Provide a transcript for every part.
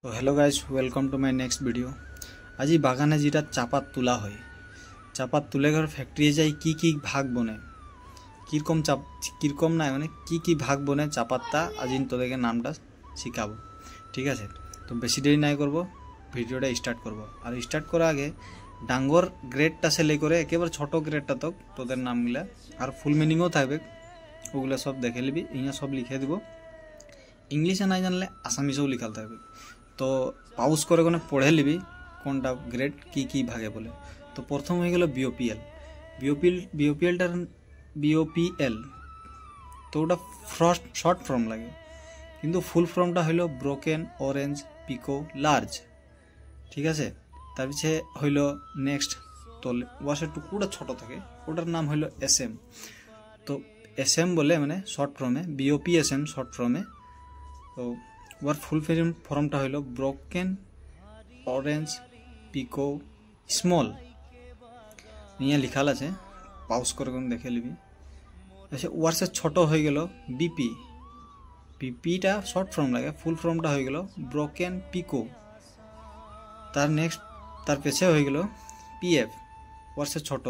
তো hello guys, welcome to my next video. আজি বাগানে যেটা চাপাত তোলা হয়, চাপাত তুলে ঘর ফ্যাক্টরি যাই কি ভাগ বনে, কীরকম না মানে কি ভাগ বনে চাপাতটা আজি তোদেরকে নামটা শিখাবো। ঠিক আছে, তো বেশি দেরি নাই করব, ভিডিওটা স্টার্ট করব। আর স্টার্ট করার আগে ডাঙ্গর গ্রেডটা সেলে করে একেবারে ছোট গ্রেডটা তক তোদের নামগুলা আর ফুল মিনিংও থাকবে, ওগুলো সব দেখে নিবি। ইয়া সব লিখে দিব, ইংলিশে নাই জানলে আসামিসেও লিখাল থাকবে। তো পাউজ করে কোনে পড়ে নিবি কোনটা গ্রেড কি ভাগে বলে। তো প্রথম হয়ে গেল বিওপিএল। তো ওটা শর্ট ফর্ম লাগে, কিন্তু ফুল ফর্মটা হইল ব্রোকেন অরেঞ্জ পিকো লার্জ। ঠিক আছে, তার পিছিয়ে হইল নেক্সট, তো ওয়াশের টুকুটা ছোট থাকে, ওটার নাম হইল SM। তো SM বলে মানে শর্ট ফর্মে, BOPSM শর্ট ফর্মে। তো ওর ফুল ফর্মটা হইল ব্রোকেন অরেঞ্জ পিকো স্মল। নিয়ে লিখাল আছে, পাউজ করে দেখে নিবি। আচ্ছা, ওয়ার্সের ছোট হয়ে গেল বিপিটা শর্ট ফর্ম লাগে, ফুল ফর্মটা হয়ে গেল ব্রোকেন পিকো। তার নেক্সট তার পেছে হয়ে গেল PF, ওয়ার্সের ছোট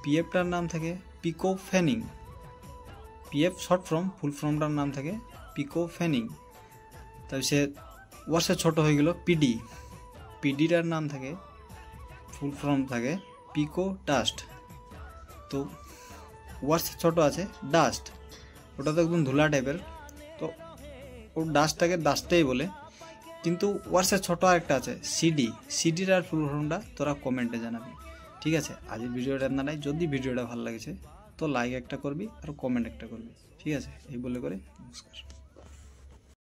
পিএফটার নাম থাকে পিকো ফেনিং। PF শর্ট ফর্ম, ফুল ফর্মটার নাম থাকে পিকো ফেনিং। তারপরে ওয়ার্সের ছোট হয়ে গেল পিডিটার নাম থাকে, ফুল ফর্ম থাকে পিকো ডাস্ট। তো ওয়ার্সের ছোট আছে ডাস্ট, ওটা তো একদম ধুলা টাইপের, তো ও ডাস্টটাকে ডাস্টেই বলে। কিন্তু ওয়ার্সের ছোট আরেকটা আছে সিডির আর ফুল ফর্মটা তোরা কমেন্টে জানাবি। ঠিক আছে, আজকের ভিডিওটা নাই, যদি ভিডিওটা ভালো লাগছে তো লাইক একটা করবি আর কমেন্ট একটা করবি। ঠিক আছে, এই বলে করে নমস্কার।